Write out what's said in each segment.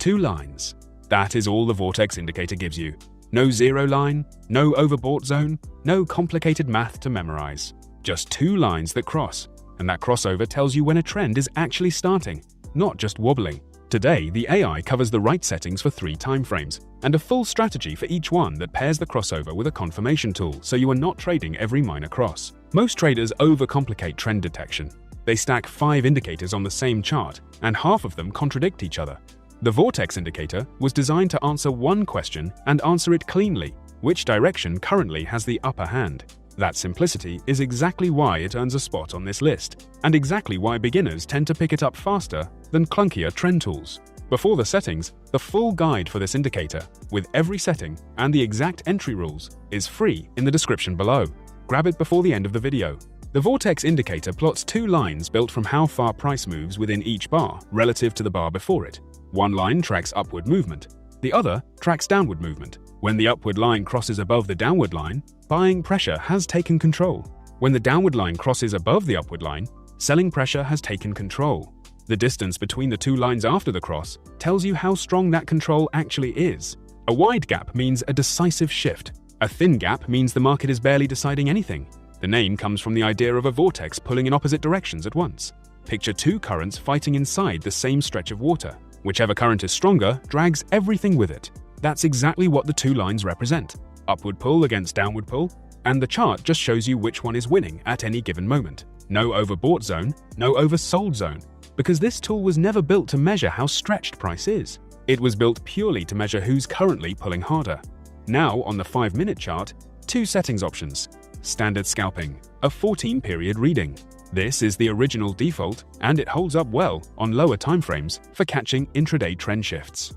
2 lines. That is all the Vortex Indicator gives you. No zero line, no overbought zone, no complicated math to memorize. Just 2 lines that cross, and that crossover tells you when a trend is actually starting, not just wobbling. Today, the AI covers the right settings for 3 timeframes, and a full strategy for each one that pairs the crossover with a confirmation tool so you are not trading every minor cross. Most traders overcomplicate trend detection. They stack 5 indicators on the same chart, and half of them contradict each other. The Vortex Indicator was designed to answer one question and answer it cleanly: which direction currently has the upper hand? That simplicity is exactly why it earns a spot on this list, and exactly why beginners tend to pick it up faster than clunkier trend tools. Before the settings, the full guide for this indicator, with every setting and the exact entry rules, is free in the description below. Grab it before the end of the video. The Vortex Indicator plots 2 lines built from how far price moves within each bar relative to the bar before it. One line tracks upward movement. The other tracks downward movement. When the upward line crosses above the downward line, buying pressure has taken control. When the downward line crosses above the upward line, selling pressure has taken control. The distance between the 2 lines after the cross tells you how strong that control actually is. A wide gap means a decisive shift. A thin gap means the market is barely deciding anything. The name comes from the idea of a vortex pulling in opposite directions at once. Picture 2 currents fighting inside the same stretch of water. Whichever current is stronger drags everything with it. That's exactly what the 2 lines represent: upward pull against downward pull, and the chart just shows you which one is winning at any given moment. No overbought zone, no oversold zone, because this tool was never built to measure how stretched price is. It was built purely to measure who's currently pulling harder. Now, on the 5-minute chart, 2 settings options. Standard scalping, a 14-period reading. This is the original default, and it holds up well on lower timeframes for catching intraday trend shifts.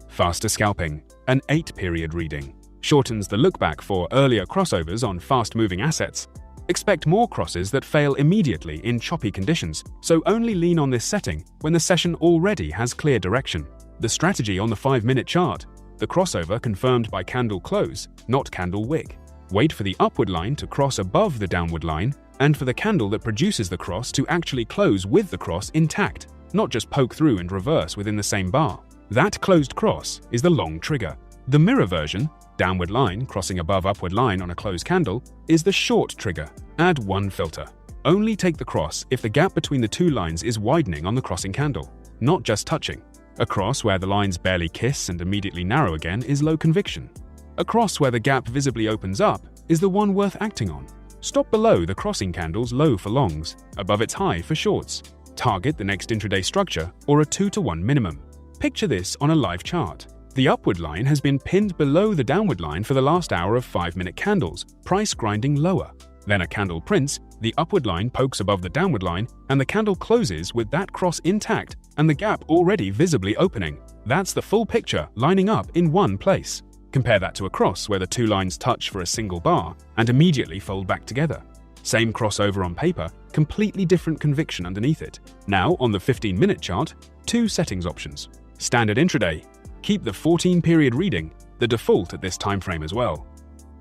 Faster scalping, an 8-period reading, shortens the look-back for earlier crossovers on fast-moving assets. Expect more crosses that fail immediately in choppy conditions, so only lean on this setting when the session already has clear direction. The strategy on the 5-minute chart: the crossover confirmed by candle close, not candle wick. Wait for the upward line to cross above the downward line, and for the candle that produces the cross to actually close with the cross intact, not just poke through and reverse within the same bar. That closed cross is the long trigger. The mirror version, downward line crossing above upward line on a closed candle, is the short trigger. Add 1 filter. Only take the cross if the gap between the 2 lines is widening on the crossing candle, not just touching. A cross where the lines barely kiss and immediately narrow again is low conviction. A cross where the gap visibly opens up is the one worth acting on. Stop below the crossing candle's low for longs, above its high for shorts. Target the next intraday structure or a 2-to-1 minimum. Picture this on a live chart. The upward line has been pinned below the downward line for the last hour of 5-minute candles, price grinding lower. Then a candle prints, the upward line pokes above the downward line, and the candle closes with that cross intact and the gap already visibly opening. That's the full picture lining up in one place. Compare that to a cross where the 2 lines touch for a single bar and immediately fold back together. Same crossover on paper, completely different conviction underneath it. Now, on the 15-minute chart, 2 settings options. Standard intraday. Keep the 14-period reading, the default at this time frame as well.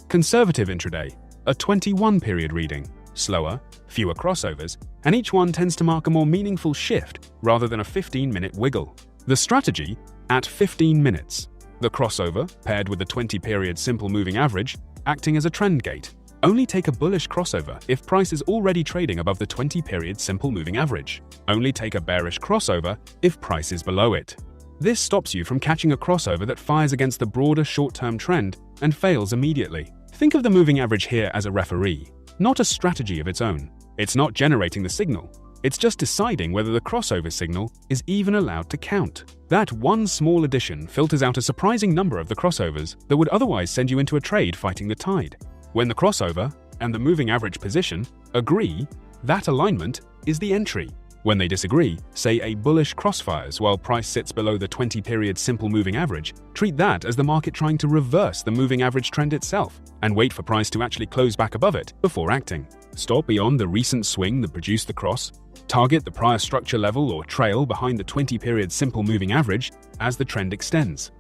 Conservative intraday, a 21-period reading, slower, fewer crossovers, and each one tends to mark a more meaningful shift rather than a 15-minute wiggle. The strategy, at 15 minutes. The crossover, paired with the 20-period simple moving average, acting as a trend gate. Only take a bullish crossover if price is already trading above the 20-period simple moving average. Only take a bearish crossover if price is below it. This stops you from catching a crossover that fires against the broader short-term trend and fails immediately. Think of the moving average here as a referee, not a strategy of its own. It's not generating the signal. It's just deciding whether the crossover signal is even allowed to count. That one small addition filters out a surprising number of the crossovers that would otherwise send you into a trade fighting the tide. When the crossover and the moving average position agree, that alignment is the entry. When they disagree, say a bullish crossfires while price sits below the 20-period simple moving average, treat that as the market trying to reverse the moving average trend itself, and wait for price to actually close back above it before acting. Stop beyond the recent swing that produced the cross. Target the prior structure level or trail behind the 20-period simple moving average as the trend extends.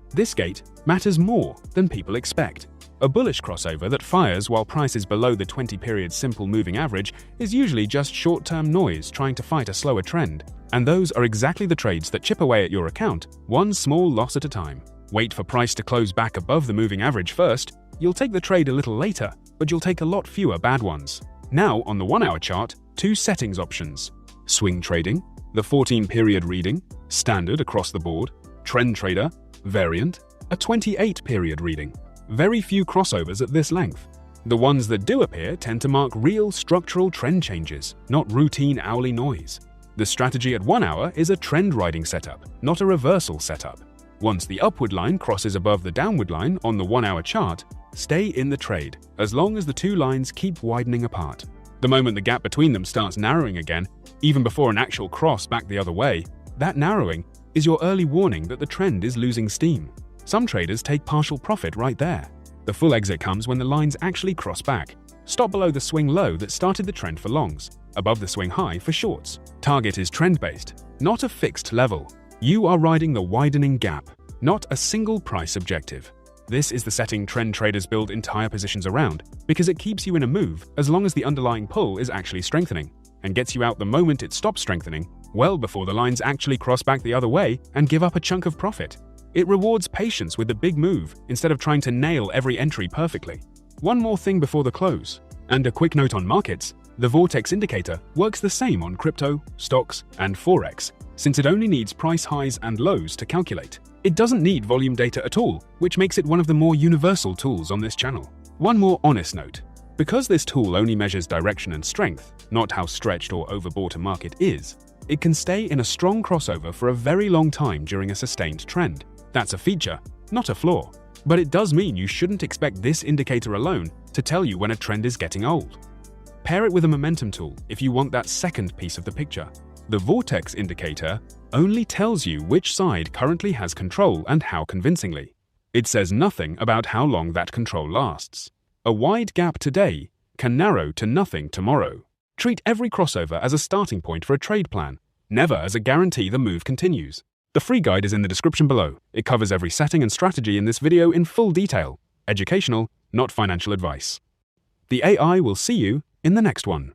This gate matters more than people expect. A bullish crossover that fires while price is below the 20-period simple moving average is usually just short-term noise trying to fight a slower trend. And those are exactly the trades that chip away at your account, one small loss at a time. Wait for price to close back above the moving average first. You'll take the trade a little later, but you'll take a lot fewer bad ones. Now, on the 1-hour chart, 2 settings options. Swing trading, the 14-period reading, standard across the board, trend trader, variant, a 28-period reading. Very few crossovers at this length. The ones that do appear tend to mark real structural trend changes, not routine hourly noise. The strategy at 1 hour is a trend riding setup, not a reversal setup. Once the upward line crosses above the downward line on the 1-hour chart, stay in the trade, as long as the 2 lines keep widening apart. The moment the gap between them starts narrowing again, even before an actual cross back the other way, that narrowing is your early warning that the trend is losing steam. Some traders take partial profit right there. The full exit comes when the lines actually cross back. Stop below the swing low that started the trend for longs, above the swing high for shorts. Target is trend-based, not a fixed level. You are riding the widening gap, not a single price objective. This is the setting trend traders build entire positions around because it keeps you in a move as long as the underlying pull is actually strengthening and gets you out the moment it stops strengthening, well before the lines actually cross back the other way and give up a chunk of profit. It rewards patience with the big move instead of trying to nail every entry perfectly. One more thing before the close, and a quick note on markets: the Vortex Indicator works the same on crypto, stocks, and Forex, since it only needs price highs and lows to calculate. It doesn't need volume data at all, which makes it one of the more universal tools on this channel. One more honest note: because this tool only measures direction and strength, not how stretched or overbought a market is, it can stay in a strong crossover for a very long time during a sustained trend. That's a feature, not a flaw. But it does mean you shouldn't expect this indicator alone to tell you when a trend is getting old. Pair it with a momentum tool if you want that second piece of the picture. The Vortex Indicator only tells you which side currently has control and how convincingly. It says nothing about how long that control lasts. A wide gap today can narrow to nothing tomorrow. Treat every crossover as a starting point for a trade plan, never as a guarantee the move continues. The free guide is in the description below. It covers every setting and strategy in this video in full detail. Educational, not financial advice. The AI will see you in the next one.